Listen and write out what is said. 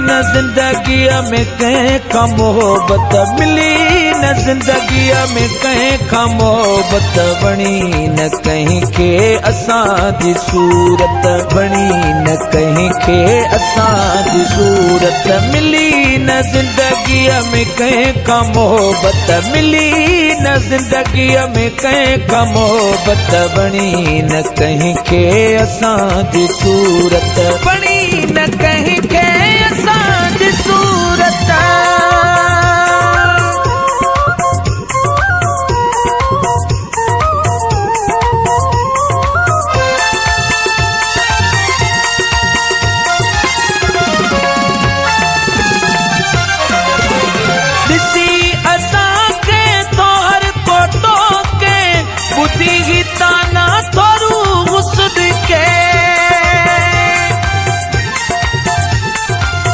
न ज़िंदगी में कंहिं खां मोहबत मिली न ज़िंदगी में कंहिं खां मोहबत बणी न कंहिं खे असांजी सूरत बणी न कंहिं खे असांजी सूरत मिली न ज़िंदगी में कंहिं खां मोहबत मिली न ज़िंदगी में कंहिं खां मोहबत बणी न कंहिं खे असांजी सूरत बणी न कंहिं